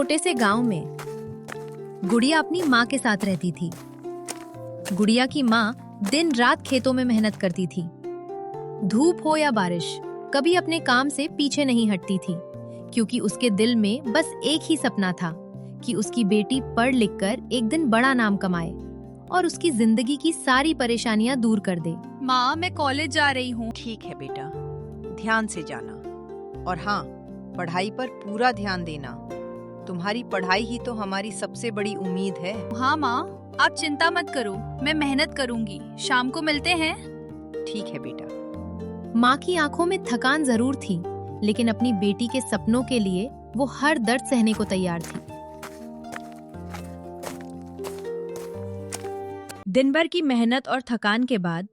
छोटे से गांव में गुड़िया अपनी माँ के साथ रहती थी। गुड़िया की माँ दिन रात खेतों में मेहनत करती थी। धूप हो या बारिश, कभी अपने काम से पीछे नहीं हटती थी, क्योंकि उसके दिल में बस एक ही सपना था कि उसकी बेटी पढ़ लिख कर एक दिन बड़ा नाम कमाए और उसकी जिंदगी की सारी परेशानियां दूर कर दे। माँ, मैं कॉलेज जा रही हूँ। ठीक है बेटा, ध्यान से जाना और हाँ, पढ़ाई पर पूरा ध्यान देना। तुम्हारी पढ़ाई ही तो हमारी सबसे बड़ी उम्मीद है। हाँ माँ, आप चिंता मत करो, मैं मेहनत करूँगी। शाम को मिलते हैं। ठीक है बेटा। माँ की आंखों में थकान जरूर थी, लेकिन अपनी बेटी के सपनों के लिए वो हर दर्द सहने को तैयार थी। दिन भर की मेहनत और थकान के बाद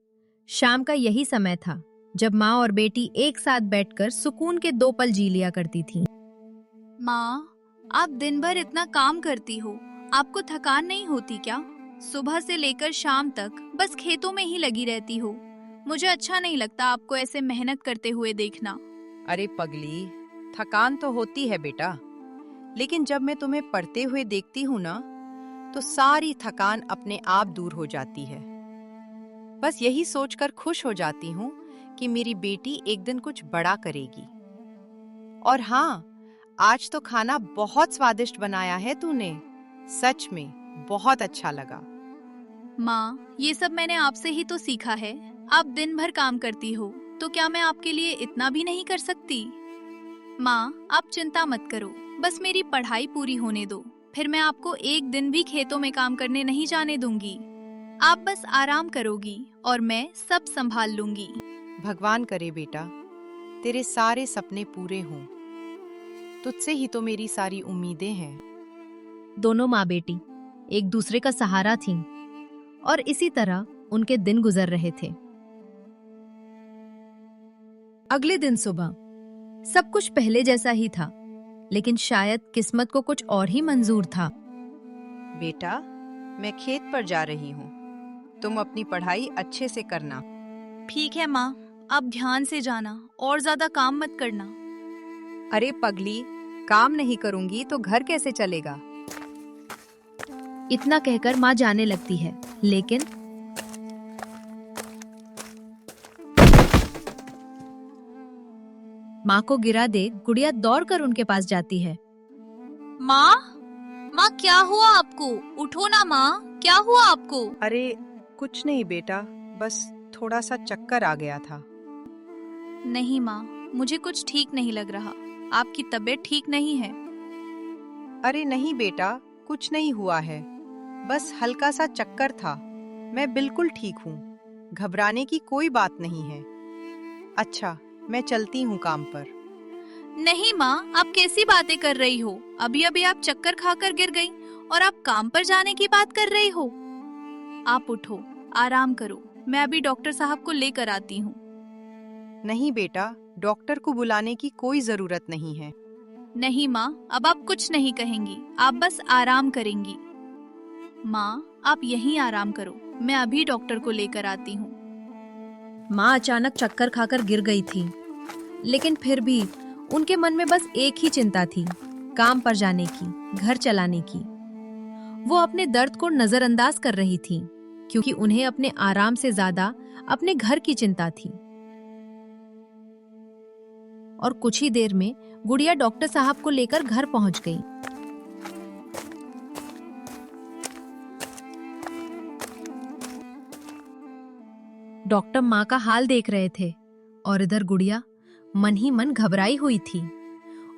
शाम का यही समय था जब माँ और बेटी एक साथ बैठकर सुकून के 2 पल जी लिया करती थीं। माँ, आप दिन भर इतना काम करती हो, आपको थकान नहीं होती क्या? सुबह से लेकर शाम तक बस खेतों में ही लगी रहती हो। मुझे अच्छा नहीं लगता आपको ऐसे मेहनत करते हुए देखना। अरे पगली, थकान तो होती है बेटा, लेकिन जब मैं तुम्हें पढ़ते हुए देखती हूँ ना, तो सारी थकान अपने आप दूर हो जाती है। बस यही सोचकर खुश हो जाती हूँ कि मेरी बेटी एक दिन कुछ बड़ा करेगी। और हाँ, आज तो खाना बहुत स्वादिष्ट बनाया है तूने। सच में बहुत अच्छा लगा। माँ, ये सब मैंने आपसे ही तो सीखा है। आप दिन भर काम करती हो, तो क्या मैं आपके लिए इतना भी नहीं कर सकती? माँ, आप चिंता मत करो, बस मेरी पढ़ाई पूरी होने दो, फिर मैं आपको एक दिन भी खेतों में काम करने नहीं जाने दूंगी। आप बस आराम करोगी और मैं सब संभाल लूंगी। भगवान करे बेटा, तेरे सारे सपने पूरे हों। तुझसे ही तो मेरी सारी उम्मीदें हैं। दोनों माँ बेटी एक दूसरे का सहारा थीं और इसी तरह उनके दिन गुजर रहे थे। अगले दिन सुबह सब कुछ पहले जैसा ही था, लेकिन शायद किस्मत को कुछ और ही मंजूर था। बेटा, मैं खेत पर जा रही हूँ, तुम अपनी पढ़ाई अच्छे से करना। ठीक है माँ, आप ध्यान से जाना और ज्यादा काम मत करना। अरे पगली, काम नहीं करूंगी तो घर कैसे चलेगा? इतना कहकर माँ जाने लगती है, लेकिन माँ को गिरा देख गुड़िया दौड़कर उनके पास जाती है। माँ, माँ क्या हुआ आपको? उठो ना माँ, क्या हुआ आपको? अरे कुछ नहीं बेटा, बस थोड़ा सा चक्कर आ गया था। नहीं माँ, मुझे कुछ ठीक नहीं लग रहा। आपकी तबीयत ठीक नहीं है। अरे नहीं बेटा, कुछ नहीं हुआ है, बस हल्का सा चक्कर था। मैं बिल्कुल ठीक हूँ, घबराने की कोई बात नहीं है। अच्छा, मैं चलती हूँ काम पर। नहीं माँ, आप कैसी बातें कर रही हो? अभी अभी आप चक्कर खाकर गिर गई और आप काम पर जाने की बात कर रही हो। आप उठो, आराम करो, मैं अभी डॉक्टर साहब को लेकर आती हूँ। नहीं बेटा, डॉक्टर को बुलाने की कोई जरूरत नहीं है। नहीं माँ, अब आप कुछ नहीं कहेंगी, आप बस आराम करेंगी। माँ, आप यहीं आराम करो, मैं अभी डॉक्टर को लेकर आती हूँ। माँ अचानक चक्कर खाकर गिर गई थी, लेकिन फिर भी उनके मन में बस एक ही चिंता थी, काम पर जाने की, घर चलाने की। वो अपने दर्द को नजरअंदाज कर रही थी, क्योंकि उन्हें अपने आराम से ज्यादा अपने घर की चिंता थी। और कुछ ही देर में गुड़िया डॉक्टर साहब को लेकर घर पहुंच गई। डॉक्टर माँ का हाल देख रहे थे और इधर गुड़िया मन ही मन घबराई हुई थी।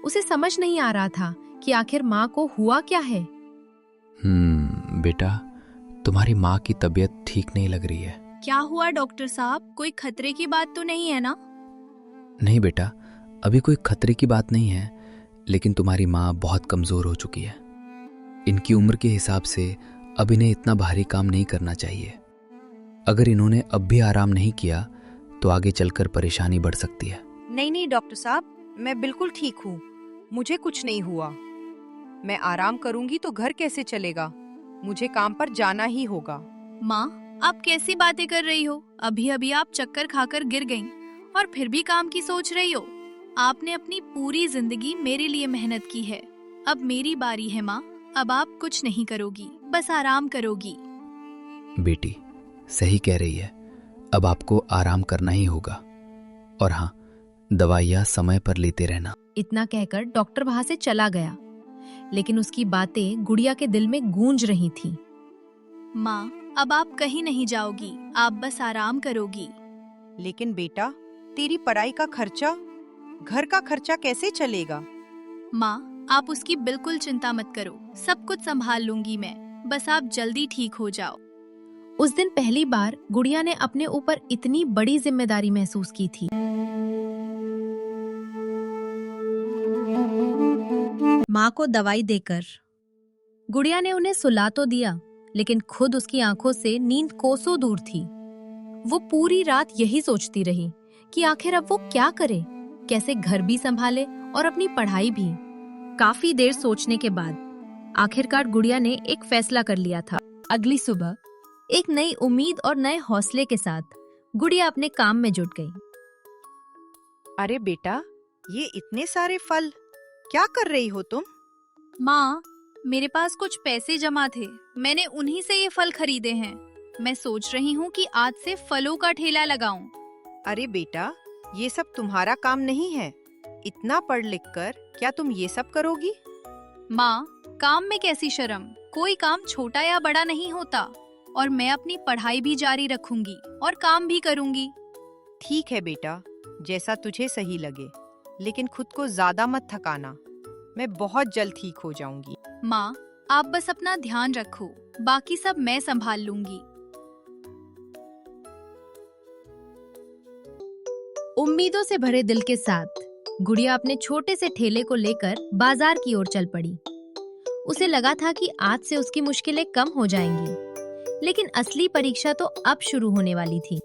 उसे समझ नहीं आ रहा था कि आखिर माँ को हुआ क्या है। बेटा, तुम्हारी माँ की तबीयत ठीक नहीं लग रही है। क्या हुआ डॉक्टर साहब? कोई खतरे की बात तो नहीं है ना? नहीं बेटा, अभी कोई खतरे की बात नहीं है, लेकिन तुम्हारी माँ बहुत कमजोर हो चुकी है। इनकी उम्र के हिसाब से अब इन्हें इतना भारी काम नहीं करना चाहिए। अगर इन्होंने अब भी आराम नहीं किया तो आगे चलकर परेशानी बढ़ सकती है। नहीं डॉक्टर साहब, मैं बिल्कुल ठीक हूँ, मुझे कुछ नहीं हुआ। मैं आराम करूंगी तो घर कैसे चलेगा? मुझे काम पर जाना ही होगा। माँ, आप कैसी बातें कर रही हो? अभी अभी आप चक्कर खाकर गिर गईं और फिर भी काम की सोच रही हो। आपने अपनी पूरी जिंदगी मेरे लिए मेहनत की है, अब मेरी बारी है माँ। अब आप कुछ नहीं करोगी, बस आराम करोगी। बेटी सही कह रही है, अब आपको आराम करना ही होगा। और हाँ, दवाइयाँ समय पर लेते रहना। इतना कहकर डॉक्टर वहां से चला गया, लेकिन उसकी बातें गुड़िया के दिल में गूंज रही थीं। माँ, अब आप कहीं नहीं जाओगी, आप बस आराम करोगी। लेकिन बेटा, तेरी पढ़ाई का खर्चा, घर का खर्चा कैसे चलेगा? माँ, आप उसकी बिल्कुल चिंता मत करो, सब कुछ संभाल लूंगी मैं, बस आप जल्दी ठीक हो जाओ। उस दिन पहली बार गुड़िया ने अपने ऊपर इतनी बड़ी जिम्मेदारी महसूस की थी। माँ को दवाई देकर गुड़िया ने उन्हें सुला तो दिया, लेकिन खुद उसकी आंखों से नींद कोसों दूर थी। वो पूरी रात यही सोचती रही कि आखिर अब वो क्या करे, कैसे घर भी संभाले और अपनी पढ़ाई भी। काफी देर सोचने के बाद आखिरकार गुड़िया ने एक फैसला कर लिया था। अगली सुबह एक नई उम्मीद और नए हौसले के साथ गुड़िया अपने काम में जुट गई। अरे बेटा, ये इतने सारे फल, क्या कर रही हो तुम? माँ, मेरे पास कुछ पैसे जमा थे, मैंने उन्हीं से ये फल खरीदे हैं। मैं सोच रही हूँ कि आज से फलों का ठेला लगाऊं। अरे बेटा, ये सब तुम्हारा काम नहीं है। इतना पढ़ लिख कर क्या तुम ये सब करोगी? माँ, काम में कैसी शर्म, कोई काम छोटा या बड़ा नहीं होता। और मैं अपनी पढ़ाई भी जारी रखूंगी और काम भी करूंगी। ठीक है बेटा, जैसा तुझे सही लगे, लेकिन खुद को ज्यादा मत थकाना। मैं बहुत जल्द ठीक हो जाऊंगी। माँ, आप बस अपना ध्यान रखो, बाकी सब मैं संभाल लूंगी। उम्मीदों से भरे दिल के साथ गुड़िया अपने छोटे से ठेले को लेकर बाजार की ओर चल पड़ी। उसे लगा था कि आज से उसकी मुश्किलें कम हो जाएंगी, लेकिन असली परीक्षा तो अब शुरू होने वाली थी।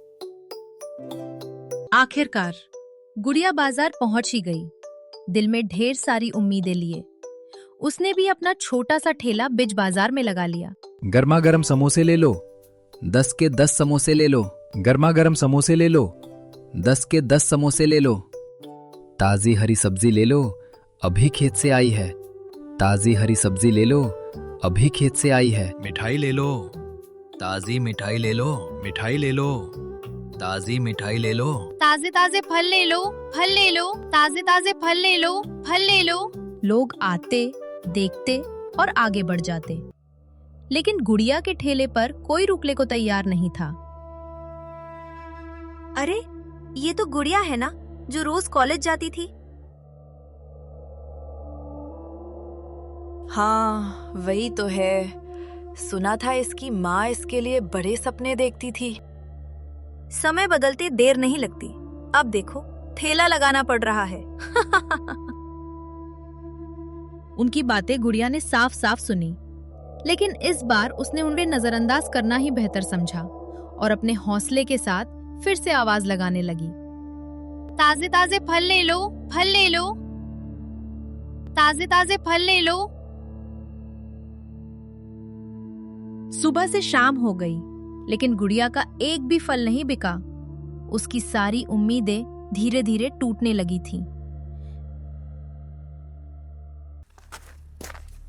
आखिरकार गुड़िया बाजार पहुंच ही गई, दिल में ढेर सारी उम्मीदें लिए। उसने भी अपना छोटा सा ठेला बिच बाजार में लगा लिया। गर्मा गर्म समोसे ले लो, 10 के 10 समोसे ले लो। गर्मा गर्म समोसे ले लो, 10 के 10 समोसे ले लो। ताजी हरी सब्जी ले लो, अभी खेत से आई है। ताजी हरी सब्जी ले लो, अभी खेत से आई है। मिठाई ले लो, ताजी मिठाई ले लो। मिठाई ले लो, ताजी मिठाई ले लो। ताजे ताजे फल ले लो, फल ले लो, ताजे ताजे फल ले लो, फल ले लो। लोग आते, देखते और आगे बढ़ जाते, लेकिन गुड़िया के ठेले पर कोई रुकने को तैयार नहीं था। अरे, ये तो गुड़िया है ना, जो रोज कॉलेज जाती थी। हाँ, वही तो है। सुना था इसकी माँ इसके लिए बड़े सपने देखती थी। समय बदलते देर नहीं लगती। अब देखो, ठेला लगाना पड़ रहा है। उनकी बातें गुड़िया ने साफ साफ सुनी, लेकिन इस बार उसने उन्हें नजरअंदाज करना ही बेहतर समझा और अपने हौसले के साथ फिर से आवाज लगाने लगी। ताजे ताजे फल ले लो, फल ले लो, ताजे ताजे फल ले लो। सुबह से शाम हो गई, लेकिन गुड़िया का एक भी फल नहीं बिका। उसकी सारी उम्मीदें धीरे धीरे टूटने लगी थीं।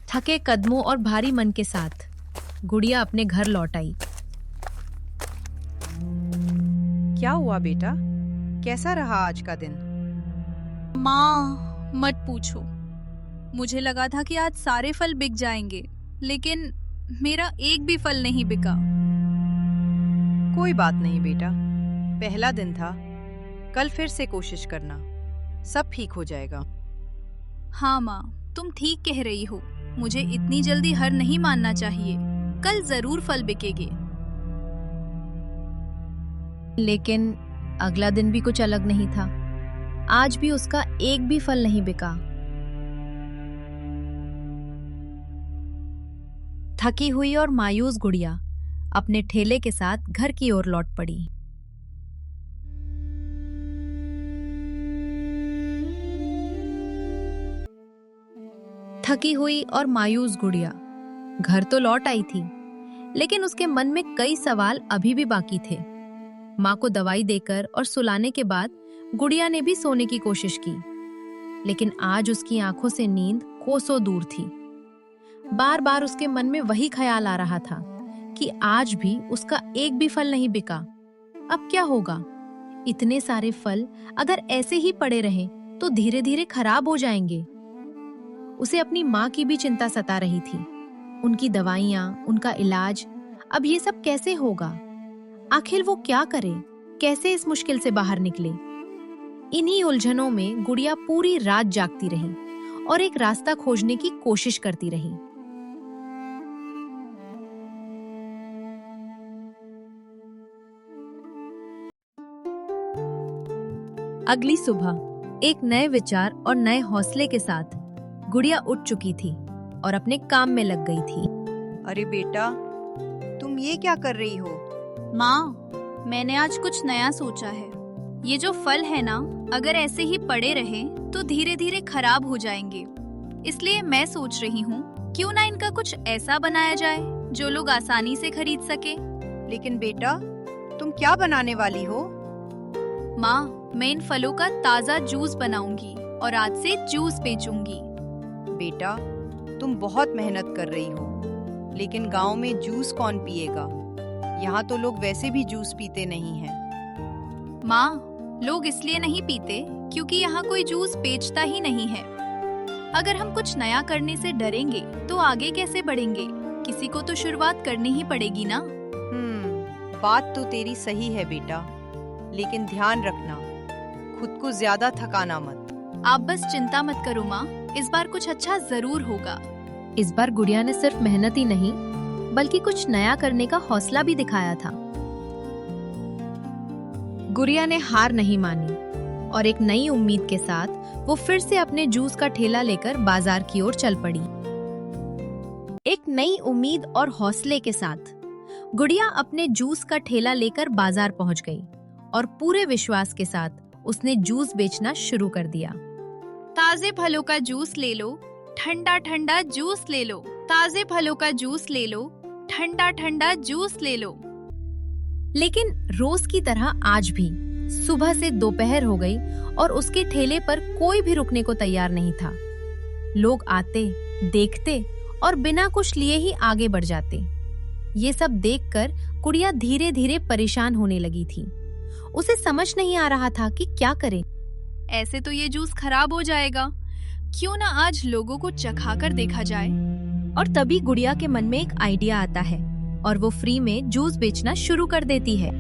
थके कदमों और भारी मन के साथ गुड़िया अपने घर लौट आई। क्या हुआ बेटा, कैसा रहा आज का दिन? माँ, मत पूछो। मुझे लगा था कि आज सारे फल बिक जाएंगे, लेकिन मेरा एक भी फल नहीं बिका। कोई बात नहीं बेटा, पहला दिन था, कल फिर से कोशिश करना, सब ठीक हो जाएगा। हाँ माँ, तुम ठीक कह रही हो। मुझे इतनी जल्दी हार नहीं मानना चाहिए। कल जरूर फल बिकेंगे। लेकिन अगला दिन भी कुछ अलग नहीं था। आज भी उसका एक भी फल नहीं बिका। थकी हुई और मायूस गुड़िया अपने ठेले के साथ घर की ओर लौट पड़ी। थकी हुई और मायूस गुड़िया घर तो लौट आई थी, लेकिन उसके मन में कई सवाल अभी भी बाकी थे। माँ को दवाई देकर और सुलाने के बाद गुड़िया ने भी सोने की कोशिश की, लेकिन आज उसकी आंखों से नींद कोसों दूर थी। बार बार उसके मन में वही ख्याल आ रहा था कि आज भी उसका एक भी फल नहीं बिका। अब क्या होगा? इतने सारे फल अगर ऐसे ही पड़े रहें तो धीरे धीरे खराब हो जाएंगे। उसे अपनी माँ की भी चिंता सता रही थी। उनकी दवाइयाँ, उनका इलाज, अब ये सब कैसे होगा? आखिर वो क्या करे? कैसे इस मुश्किल से बाहर निकले? इन्हीं उलझनों में गुड़िया पूरी रात जागती रही और एक रास्ता खोजने की कोशिश करती रही। अगली सुबह एक नए विचार और नए हौसले के साथ गुड़िया उठ चुकी थी और अपने काम में लग गई थी। अरे बेटा, तुम ये क्या कर रही हो? माँ, मैंने आज कुछ नया सोचा है। ये जो फल है ना, अगर ऐसे ही पड़े रहे तो धीरे धीरे खराब हो जाएंगे। इसलिए मैं सोच रही हूँ क्यों ना इनका कुछ ऐसा बनाया जाए जो लोग आसानी से खरीद सके। लेकिन बेटा, तुम क्या बनाने वाली हो? माँ, मैं इन फलों का ताज़ा जूस बनाऊंगी और आज से जूस बेचूंगी। बेटा, तुम बहुत मेहनत कर रही हो, लेकिन गांव में जूस कौन पिएगा? यहाँ तो लोग वैसे भी जूस पीते नहीं हैं। माँ, लोग इसलिए नहीं पीते क्योंकि यहाँ कोई जूस बेचता ही नहीं है। अगर हम कुछ नया करने से डरेंगे तो आगे कैसे बढ़ेंगे? किसी को तो शुरुआत करनी ही पड़ेगी ना। बात तो तेरी सही है बेटा, लेकिन ध्यान रखना, खुद को ज्यादा थकाना मत। आप बस चिंता मत करो माँ, इस बार कुछ अच्छा जरूर होगा। इस बार गुड़िया ने सिर्फ मेहनत ही नहीं बल्कि कुछ नया करने का हौसला भी दिखाया था। गुड़िया ने हार नहीं मानी और एक नई उम्मीद के साथ वो फिर से अपने जूस का ठेला लेकर बाजार की ओर चल पड़ी। एक नई उम्मीद और हौसले के साथ गुड़िया अपने जूस का ठेला लेकर बाजार पहुंच गई और पूरे विश्वास के साथ उसने जूस बेचना शुरू कर दिया। ताजे फलों का जूस ले लो, ठंडा ठंडा जूस ले लो। ताजे फलों का जूस ले लो, ठंडा ठंडा जूस ले लो। लेकिन रोज की तरह आज भी सुबह से दोपहर हो गई और उसके ठेले पर कोई भी रुकने को तैयार नहीं था। लोग आते, देखते और बिना कुछ लिए ही आगे बढ़ जाते। ये सब देखकर गुड़िया धीरे धीरे परेशान होने लगी थी। उसे समझ नहीं आ रहा था कि क्या करे। ऐसे तो ये जूस खराब हो जाएगा। क्यों ना आज लोगों को चखा कर देखा जाए। और तभी गुड़िया के मन में एक आइडिया आता है और वो फ्री में जूस बेचना शुरू कर देती है।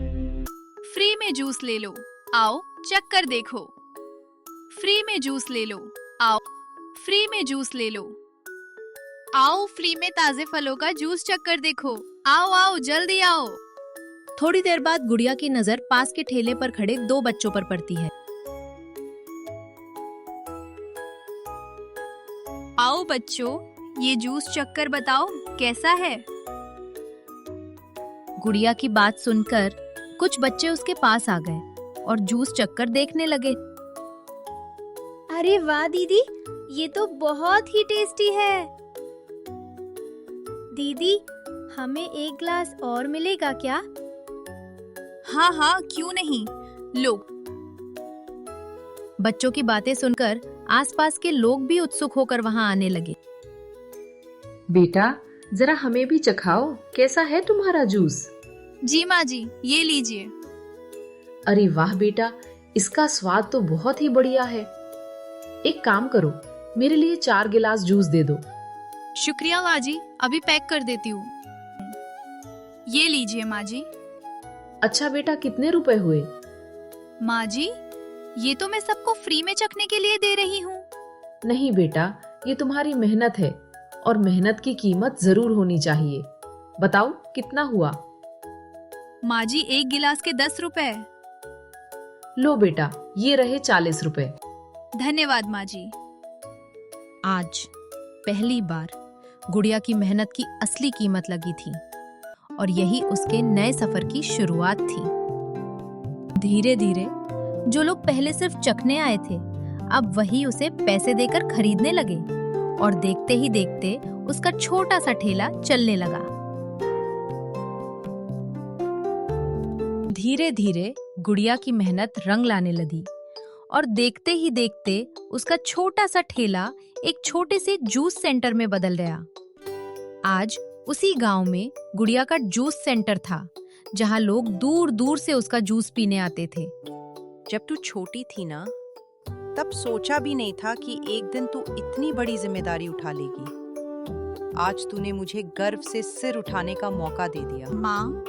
फ्री में जूस ले लो, आओ चख कर देखो। फ्री में जूस ले लो, आओ। फ्री में जूस ले लो, आओ। फ्री में ताजे फलों का जूस चख कर देखो। आओ आओ, जल्दी आओ। थोड़ी देर बाद गुड़िया की नजर पास के ठेले पर खड़े दो बच्चों पर पड़ती है। आओ बच्चों, ये जूस चख कर बताओ कैसा है। गुड़िया की बात सुनकर कुछ बच्चे उसके पास आ गए और जूस चखकर देखने लगे। अरे वाह दीदी, ये तो बहुत ही टेस्टी है। दीदी, हमें एक ग्लास और मिलेगा क्या? हाँ हाँ, क्यों नहीं, लो। बच्चों की बातें सुनकर आसपास के लोग भी उत्सुक होकर वहां आने लगे। बेटा, जरा हमें भी चखाओ, कैसा है तुम्हारा जूस? जी माँ जी, ये लीजिए। अरे वाह बेटा, इसका स्वाद तो बहुत ही बढ़िया है। एक काम करो, मेरे लिए 4 गिलास जूस दे दो। शुक्रिया माँ जी, अभी पैक कर देती हूँ। ये लीजिए माँ जी। अच्छा बेटा, कितने रुपए हुए? माँ जी, ये तो मैं सबको फ्री में चखने के लिए दे रही हूँ। नहीं बेटा, ये तुम्हारी मेहनत है और मेहनत की कीमत जरूर होनी चाहिए। बताओ कितना हुआ? माँ जी, 1 गिलास के 10 रुपए। लो बेटा, ये रहे 40 रुपए। धन्यवाद माँ जी। आज पहली बार गुड़िया की मेहनत की असली कीमत लगी थी और यही उसके नए सफर की शुरुआत थी। धीरे धीरे जो लोग पहले सिर्फ चखने आए थे, अब वही उसे पैसे देकर खरीदने लगे और देखते ही देखते उसका छोटा सा ठेला चलने लगा। धीरे धीरे गुड़िया की मेहनत रंग लाने लगी और देखते ही देखते उसका छोटा सा ठेला एक छोटे से जूस सेंटर में बदल गया। आज उसी गांव में गुड़िया का जूस सेंटर था, जहां लोग दूर दूर से उसका जूस पीने आते थे। जब तू छोटी थी ना, तब सोचा भी नहीं था कि एक दिन तू इतनी बड़ी जिम्मेदारी उठा लेगी। आज तूने मुझे गर्व से सिर उठाने का मौका दे दिया। माँ,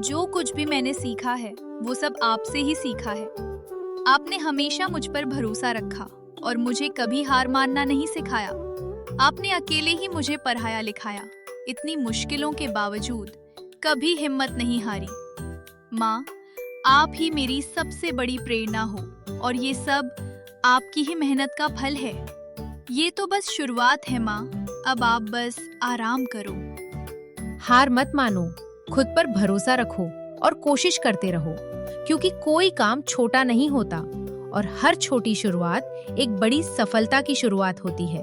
जो कुछ भी मैंने सीखा है वो सब आपसे ही सीखा है। आपने हमेशा मुझ पर भरोसा रखा और मुझे कभी हार मानना नहीं सिखाया। आपने अकेले ही मुझे पढ़ाया लिखाया। इतनी मुश्किलों के बावजूद कभी हिम्मत नहीं हारी। माँ, आप ही मेरी सबसे बड़ी प्रेरणा हो और ये सब आपकी ही मेहनत का फल है। ये तो बस शुरुआत है माँ, अब आप बस आराम करो। हार मत मानो, खुद पर भरोसा रखो और कोशिश करते रहो, क्योंकि कोई काम छोटा नहीं होता और हर छोटी शुरुआत एक बड़ी सफलता की शुरुआत होती है।